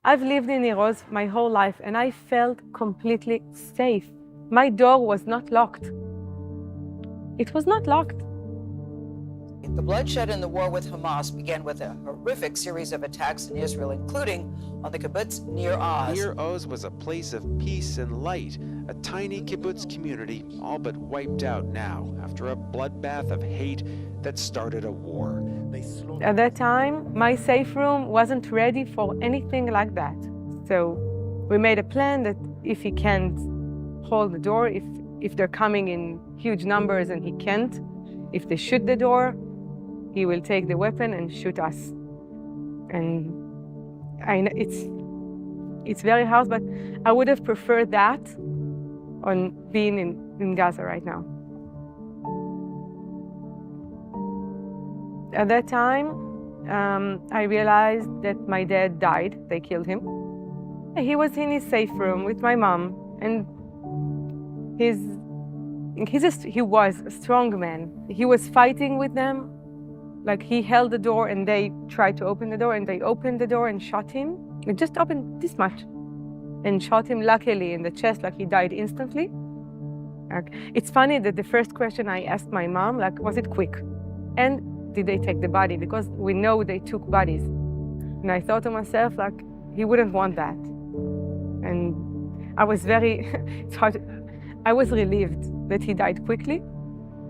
I've lived in Iroz my whole life and I felt completely safe. My door was not locked. It was not locked. The bloodshed in the war with Hamas began with a horrific series of attacks in Israel, including on the kibbutz Nir Oz. Nir Oz was a place of peace and light, a tiny kibbutz community all but wiped out now after a bloodbath of hate that started a war. At that time, my safe room wasn't ready for anything like that. So we made a plan that if he can't hold the door, if they're coming in huge numbers and he can't, if they shoot the door, he will take the weapon and shoot us. And it's very hard, but I would have preferred that on being in Gaza right now. At that time, I realized that my dad died. They killed him. He was in his safe room with my mom, and he was a strong man. He was fighting with them. Like, he held the door and they tried to open the door, and they opened the door and shot him. It just opened this much and shot him, luckily, in the chest, like he died instantly. It's funny that the first question I asked my mom, like, was it quick? And did they take the body? Because we know they took bodies. And I thought to myself, like, he wouldn't want that. And I was very, it's hard, I was relieved that he died quickly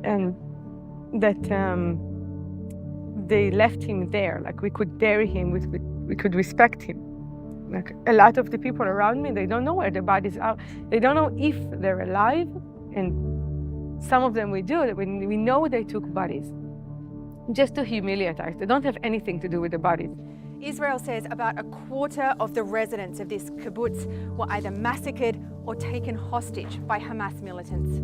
and that they left him there. Like, we could bury him, we could respect him. Like, a lot of the people around me, they don't know where the bodies are. They don't know if they're alive. And some of them we do, we know they took bodies. Just to humiliate us. They don't have anything to do with the bodies. Israel says about a quarter of the residents of this kibbutz were either massacred or taken hostage by Hamas militants.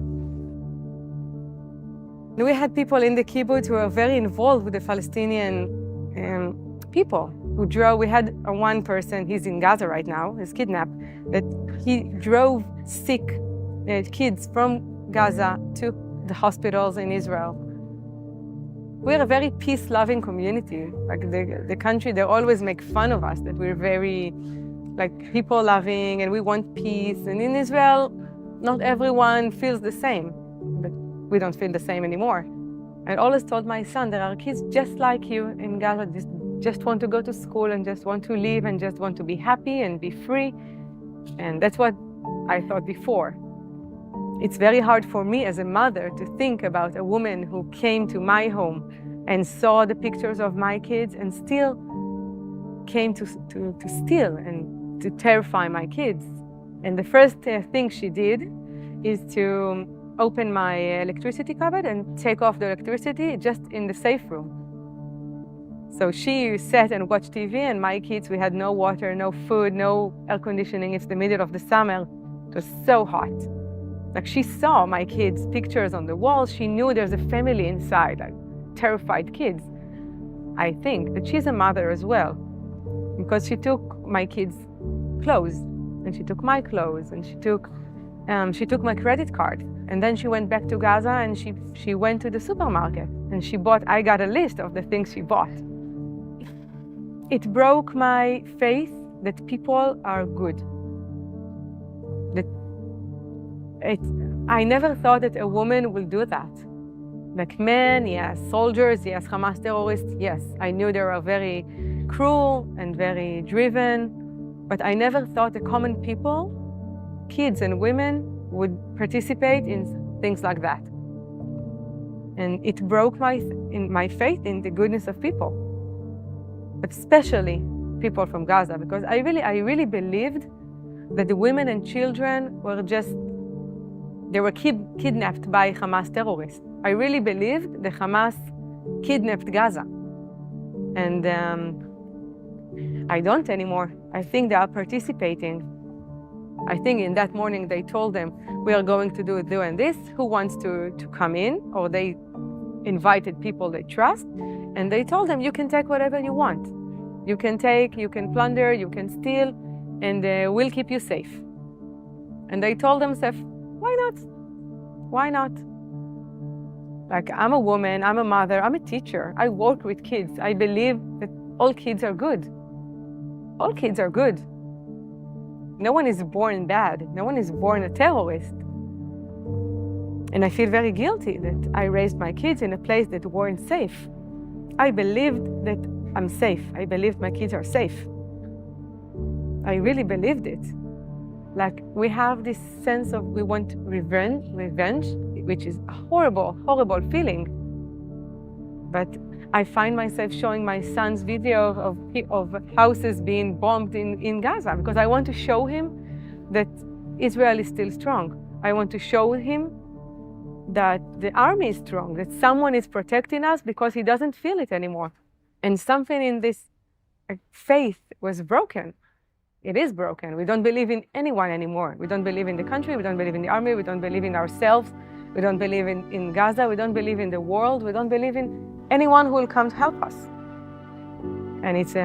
We had people in the kibbutz who were very involved with the Palestinian people who drove. We had one person, he's in Gaza right now, he's kidnapped, that he drove sick kids from Gaza to the hospitals in Israel. We're a very peace-loving community. Like, the country, they always make fun of us, that we're very, like, people-loving and we want peace. And in Israel, not everyone feels the same, but we don't feel the same anymore. I always told my son, there are kids just like you in Gaza, just want to go to school and just want to live and just want to be happy and be free. And that's what I thought before. It's very hard for me as a mother to think about a woman who came to my home and saw the pictures of my kids and still came to steal and to terrify my kids. And the first thing she did is to open my electricity cupboard and take off the electricity just in the safe room. So she sat and watched TV, and my kids, we had no water, no food, no air conditioning. It's the middle of the summer. It was so hot. Like, she saw my kids' pictures on the wall. She knew there's a family inside, like terrified kids. I think that she's a mother as well, because she took my kids' clothes, and she took my clothes, and she took my credit card. And then she went back to Gaza, and she went to the supermarket, and I got a list of the things she bought. It broke my faith that people are good. I never thought that a woman will do that. Like, men, yes, soldiers, yes, Hamas terrorists, yes. I knew they were very cruel and very driven, but I never thought the common people, kids and women, would participate in things like that. And it broke my faith in the goodness of people, but especially people from Gaza, because I really believed that the women and children were they were kidnapped by Hamas terrorists. I really believed the Hamas kidnapped Gaza. And I don't anymore. I think they are participating. I think in that morning they told them, we are going to do and this, who wants to come in? Or they invited people they trust, and they told them, you can take whatever you want. You can take, you can plunder, you can steal, and we'll keep you safe. And they told themselves, why not? Why not? Like, I'm a woman, I'm a mother, I'm a teacher. I work with kids. I believe that all kids are good. All kids are good. No one is born bad. No one is born a terrorist. And I feel very guilty that I raised my kids in a place that weren't safe. I believed that I'm safe. I believed my kids are safe. I really believed it. Like, we have this sense of we want revenge, which is a horrible, horrible feeling. But I find myself showing my son's video of houses being bombed in Gaza because I want to show him that Israel is still strong. I want to show him that the army is strong, that someone is protecting us because he doesn't feel it anymore. And something in this faith was broken. It is broken. We don't believe in anyone anymore. We don't believe in the country. We don't believe in the army. We don't believe in ourselves. We don't believe in Gaza. We don't believe in the world. We don't believe in anyone who will come to help us. And it's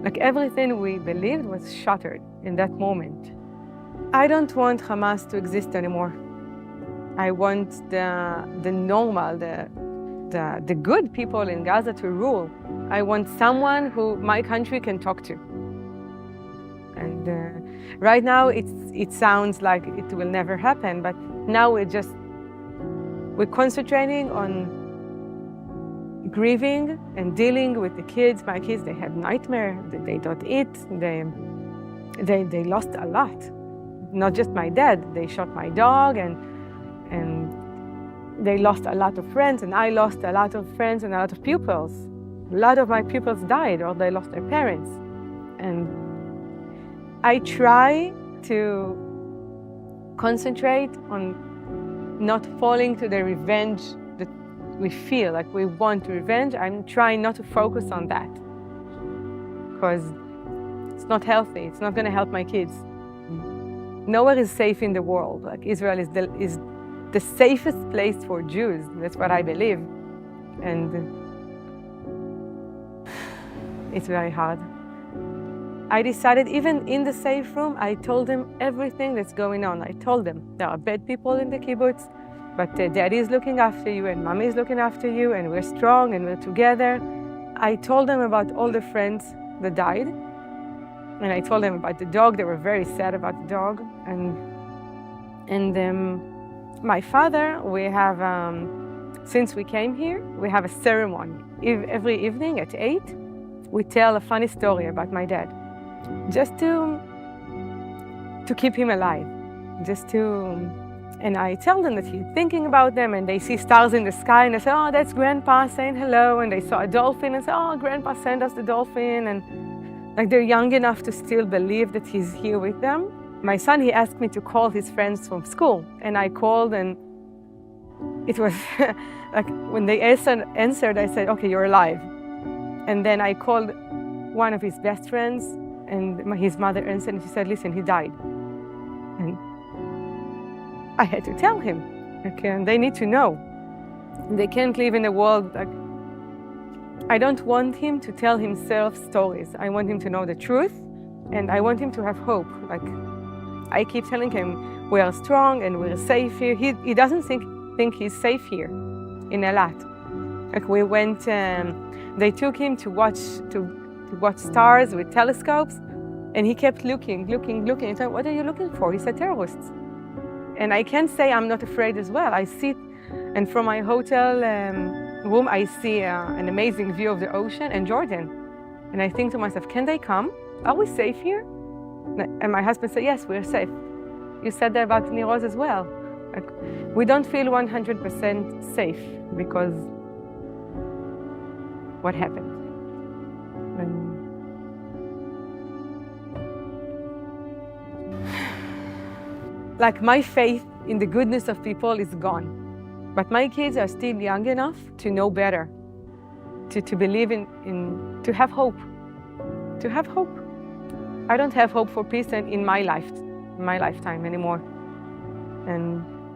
like everything we believed was shattered in that moment. I don't want Hamas to exist anymore. I want the normal, the good people in Gaza to rule. I want someone who my country can talk to. And right now it sounds like it will never happen, but now we're concentrating on grieving and dealing with the kids. My kids, they have nightmares, they don't eat, they lost a lot. Not just my dad, they shot my dog and they lost a lot of friends, and I lost a lot of friends and a lot of pupils. A lot of my pupils died or they lost their parents. And I try to concentrate on not falling to the revenge that we feel like we want revenge. I'm trying not to focus on that because it's not healthy. It's not going to help my kids. Nowhere is safe in the world. Like, Israel is the safest place for Jews. That's what I believe. And it's very hard. I decided, even in the safe room, I told them everything that's going on. I told them there are bad people in the kibbutz, but daddy is looking after you and mommy is looking after you, and we're strong and we're together. I told them about all the friends that died, and I told them about the dog. They were very sad about the dog. And my father, we have, since we came here, we have a ceremony. Every evening at 8, we tell a funny story about my dad. Just to keep him alive, and I tell them that he's thinking about them, and they see stars in the sky, and they say, oh, that's Grandpa saying hello, and they saw a dolphin, and say, oh, Grandpa sent us the dolphin, and like, they're young enough to still believe that he's here with them. My son, he asked me to call his friends from school, and I called, and it was like, when they answered, I said, okay, you're alive. And then I called one of his best friends, and his mother answered, and she said, listen, he died. And I had to tell him, okay, they need to know. They can't live in a world like, I don't want him to tell himself stories. I want him to know the truth, and I want him to have hope. Like, I keep telling him, we are strong and we're safe here. He doesn't think he's safe here in Eilat. Like, we went, they took him to watch stars with telescopes, and he kept looking. I said, what are you looking for? He said, terrorists. And I can't say I'm not afraid as well. I sit, and from my hotel room, I see an amazing view of the ocean and Jordan. And I think to myself, can they come? Are we safe here? And my husband said, yes, we're safe. You said that about Niroz as well. Like, we don't feel 100% safe because what happened. Like, my faith in the goodness of people is gone. But my kids are still young enough to know better, to believe to have hope. To have hope. I don't have hope for peace in my lifetime anymore.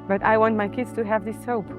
But I want my kids to have this hope.